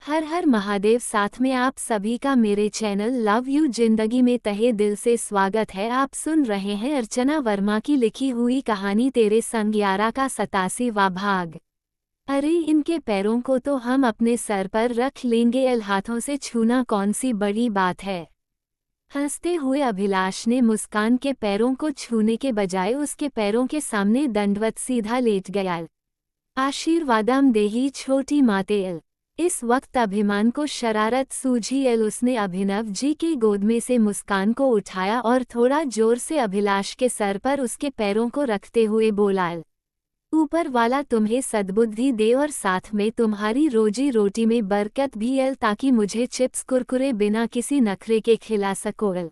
हर हर महादेव। साथ में आप सभी का मेरे चैनल लव यू जिंदगी में तहे दिल से स्वागत है। आप सुन रहे हैं अर्चना वर्मा की लिखी हुई कहानी तेरे संग 11 का 87वां भाग। अरे इनके पैरों को तो हम अपने सर पर रख लेंगे, एल हाथों से छूना कौन सी बड़ी बात है। हंसते हुए अभिलाष ने मुस्कान के पैरों को छूने के बजाय उसके पैरों के सामने दंडवत सीधा लेट गया। आशीर्वादम देही छोटी माते एल। इस वक्त अभिमान को शरारत सूझी एल। उसने अभिनव जी की गोद में से मुस्कान को उठाया और थोड़ा जोर से अभिलाष के सर पर उसके पैरों को रखते हुए बोला, ऊपर वाला तुम्हें सद्बुद्धि दे और साथ में तुम्हारी रोजी रोटी में बरकत भी एल, ताकि मुझे चिप्स कुरकुरे बिना किसी नखरे के खिला सको एल,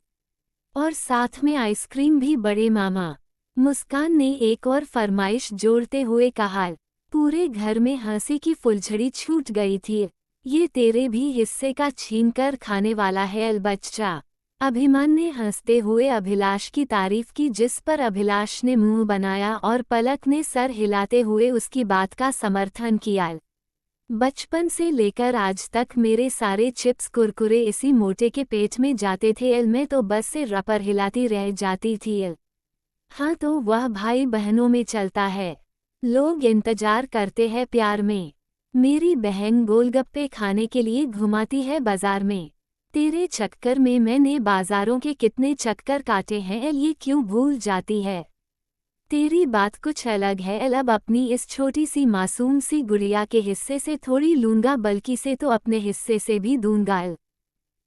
और साथ में आइसक्रीम भी बड़े मामा। मुस्कान ने एक और फरमाइश जोड़ते हुए कहा। पूरे घर में हंसी की फुलझड़ी छूट गई थी। ये तेरे भी हिस्से का छीन कर खाने वाला है एल बच्चा। अभिमान ने हंसते हुए अभिलाष की तारीफ की, जिस पर अभिलाष ने मुंह बनाया और पलक ने सर हिलाते हुए उसकी बात का समर्थन किया। बचपन से लेकर आज तक मेरे सारे चिप्स कुरकुरे इसी मोटे के पेट में जाते थे एल। मैं तो बस से रपर हिलाती रह जाती थी एल। हाँ तो वह भाई बहनों में चलता है। लोग इंतजार करते हैं प्यार में। मेरी बहन गोलगप्पे खाने के लिए घुमाती है बाजार में। तेरे चक्कर में मैंने बाजारों के कितने चक्कर काटे हैं एल, ये क्यों भूल जाती है। तेरी बात कुछ अलग है एल। अब अपनी इस छोटी सी मासूम सी गुड़िया के हिस्से से थोड़ी लूंगा, बल्कि से तो अपने हिस्से से भी दूंगा एल।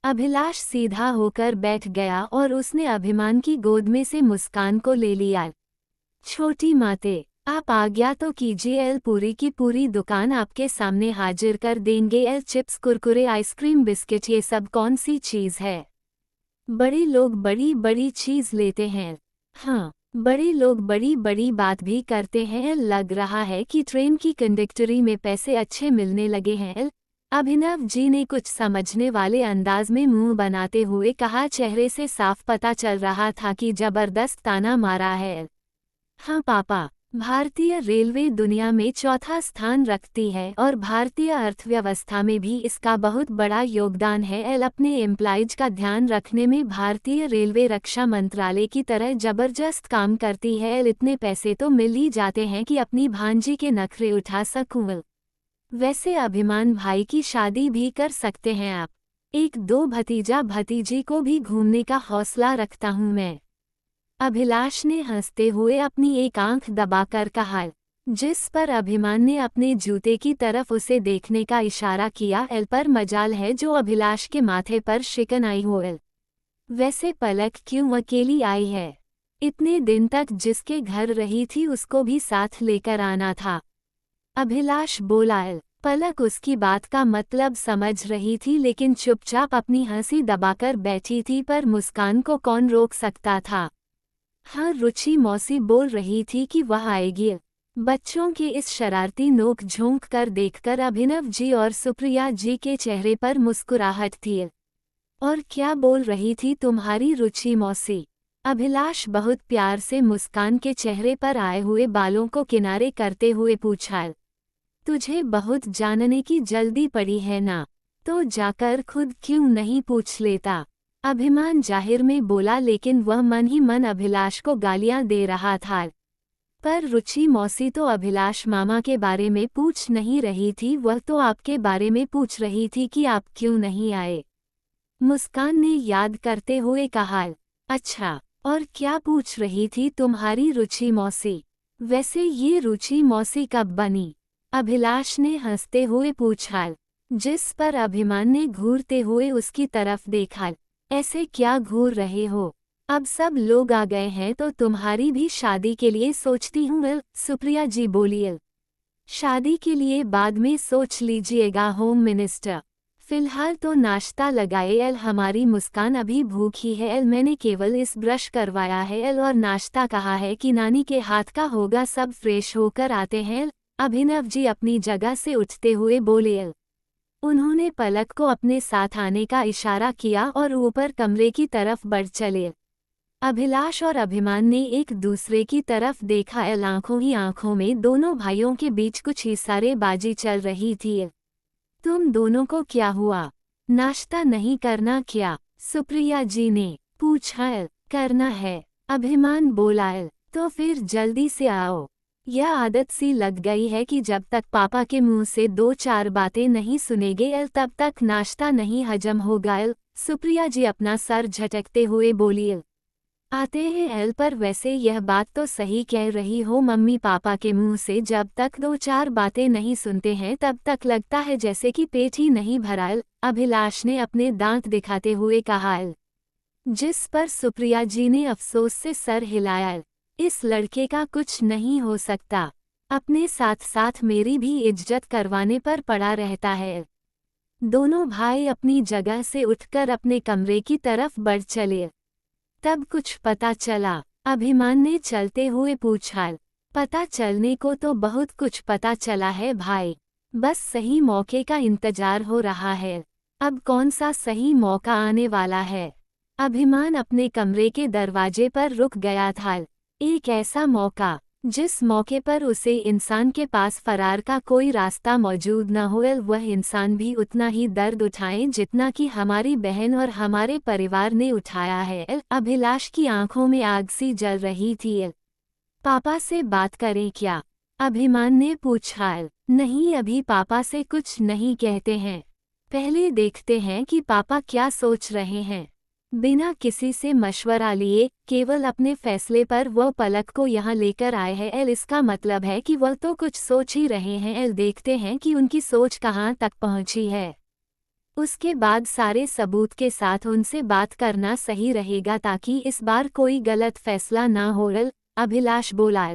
अभिलाष सीधा होकर बैठ गया और उसने अभिमान की गोद में से मुस्कान को ले लिया। छोटी माते, आप आज्ञा तो कीजिए एल, पूरी की पूरी दुकान आपके सामने हाजिर कर देंगे L. Chips Kurkure ice cream biscuit ये सब कौन सी चीज़ है। बड़े लोग बड़ी बड़ी चीज़ लेते हैं। हाँ, बड़े लोग बड़ी बड़ी बात भी करते हैं एल। लग रहा है कि ट्रेन की कंडक्टरी में पैसे अच्छे मिलने लगे हैं एल। अभिनव जी ने कुछ समझने वाले अंदाज में मुंह बनाते हुए कहा। चेहरे से साफ पता चल रहा था कि जबरदस्त ताना मारा है एल। हाँ पापा, भारतीय रेलवे दुनिया में चौथा स्थान रखती है और भारतीय अर्थव्यवस्था में भी इसका बहुत बड़ा योगदान है एल। अपने एम्प्लॉइज का ध्यान रखने में भारतीय रेलवे रक्षा मंत्रालय की तरह जबरदस्त काम करती है एल। इतने पैसे तो मिल ही जाते हैं कि अपनी भांजी के नखरे उठा सकूं। वैसे अभिमान भाई की शादी भी कर सकते हैं आप। एक दो भतीजा भतीजी को भी घूमने का हौसला रखता हूँ मैं। अभिलाष ने हंसते हुए अपनी एक आंख दबाकर कहा, जिस पर अभिमान ने अपने जूते की तरफ उसे देखने का इशारा किया। एल पर मजाल है जो अभिलाष के माथे पर शिकन आई हो एल। वैसे पलक क्यों अकेली आई है। इतने दिन तक जिसके घर रही थी उसको भी साथ लेकर आना था। अभिलाष बोला। एल पलक उसकी बात का मतलब समझ रही थी, लेकिन चुपचाप अपनी हंसी दबाकर बैठी थी। पर मुस्कान को कौन रोक सकता था। हाँ, रुचि मौसी बोल रही थी कि वह आएगी। बच्चों के इस शरारती नोक झोंक कर देखकर अभिनव जी और सुप्रिया जी के चेहरे पर मुस्कुराहट थी। और क्या बोल रही थी तुम्हारी रुचि मौसी। अभिलाष बहुत प्यार से मुस्कान के चेहरे पर आए हुए बालों को किनारे करते हुए पूछा। तुझे बहुत जानने की जल्दी पड़ी है ना, तो जाकर खुद क्यों नहीं पूछ लेता। अभिमान जाहिर में बोला, लेकिन वह मन ही मन अभिलाष को गालियां दे रहा था। पर रुचि मौसी तो अभिलाष मामा के बारे में पूछ नहीं रही थी, वह तो आपके बारे में पूछ रही थी कि आप क्यों नहीं आए। मुस्कान ने याद करते हुए कहा। अच्छा, और क्या पूछ रही थी तुम्हारी रुचि मौसी। वैसे ये रुचि मौसी कब बनी। अभिलाष ने हंसते हुए पूछा, जिस पर अभिमान ने घूरते हुए उसकी तरफ देखा। ऐसे क्या घूर रहे हो, अब सब लोग आ गए हैं तो तुम्हारी भी शादी के लिए सोचती हूँ। सुप्रिया जी बोली। शादी के लिए बाद में सोच लीजिएगा होम मिनिस्टर, फिलहाल तो नाश्ता लगाए एल। हमारी मुस्कान अभी भूखी है एल, मैंने केवल इस ब्रश करवाया है एल, और नाश्ता कहा है कि नानी के हाथ का होगा, सब फ्रेश होकर आते हैं एल। अभिनव जी अपनी जगह से उठते हुए बोले एल। उन्होंने पलक को अपने साथ आने का इशारा किया और ऊपर कमरे की तरफ बढ़ चले। अभिलाष और अभिमान ने एक दूसरे की तरफ देखा। आंखों ही आंखों में दोनों भाइयों के बीच कुछ इशारेबाजी चल रही थी। तुम दोनों को क्या हुआ? नाश्ता नहीं करना क्या? सुप्रिया जी ने पूछा। करना है, अभिमान बोला। तो फिर जल्दी से आओ। यह आदत सी लग गई है कि जब तक पापा के मुंह से 2-4 बातें नहीं सुनेंगे तब तक नाश्ता नहीं हजम होगा। सुप्रिया जी अपना सर झटकते हुए बोली। आते हैं एल, पर वैसे यह बात तो सही कह रही हो मम्मी, पापा के मुंह से जब तक 2-4 बातें नहीं सुनते हैं तब तक लगता है जैसे कि पेट ही नहीं भरा। अभिलाष ने अपने दांत दिखाते हुए कहा। जिस पर सुप्रिया जी ने अफसोस से सर हिलाया। इस लड़के का कुछ नहीं हो सकता, अपने साथ साथ मेरी भी इज्जत करवाने पर पड़ा रहता है। दोनों भाई अपनी जगह से उठकर अपने कमरे की तरफ बढ़ चले। तब कुछ पता चला? अभिमान ने चलते हुए पूछा। पता चलने को तो बहुत कुछ पता चला है भाई, बस सही मौके का इंतजार हो रहा है। अब कौन सा सही मौका आने वाला है? अभिमान अपने कमरे के दरवाजे पर रुक गया था। एक ऐसा मौका जिस मौके पर उसे इंसान के पास फरार का कोई रास्ता मौजूद न हो, वह इंसान भी उतना ही दर्द उठाए जितना कि हमारी बहन और हमारे परिवार ने उठाया है। अभिलाष की आंखों में आग सी जल रही थी। पापा से बात करें क्या? अभिमान ने पूछा। नहीं, अभी पापा से कुछ नहीं कहते हैं, पहले देखते हैं कि पापा क्या सोच रहे हैं। बिना किसी से मशवरा लिए केवल अपने फैसले पर वह पलक को यहाँ लेकर आए हैं। इसका मतलब है कि वह तो कुछ सोच ही रहे हैं। देखते हैं कि उनकी सोच कहाँ तक पहुँची है, उसके बाद सारे सबूत के साथ उनसे बात करना सही रहेगा ताकि इस बार कोई गलत फैसला ना हो। अभिलाष बोला।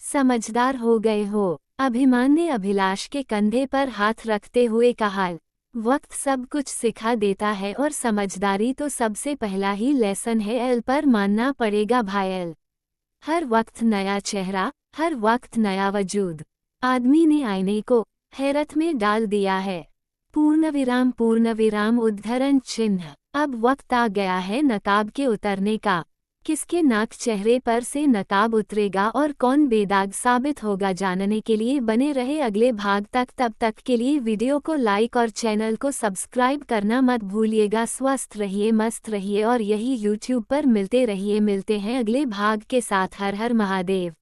समझदार हो गए हो, अभिमान ने अभिलाष के कंधे पर हाथ रखते हुए कहा। वक्त सब कुछ सिखा देता है और समझदारी तो सबसे पहला ही लेसन है। पर मानना पड़ेगा भाई, हर वक्त नया चेहरा, हर वक्त नया वजूद। आदमी ने आईने को हैरत में डाल दिया है। पूर्णविराम उद्धरण चिन्ह। अब वक्त आ गया है नकाब के उतरने का। किसके नाक चेहरे पर से नकाब उतरेगा और कौन बेदाग साबित होगा, जानने के लिए बने रहे अगले भाग तक। तब तक के लिए वीडियो को लाइक और चैनल को सब्सक्राइब करना मत भूलिएगा। स्वस्थ रहिए, मस्त रहिए और यही यूट्यूब पर मिलते रहिए। मिलते हैं अगले भाग के साथ। हर हर महादेव।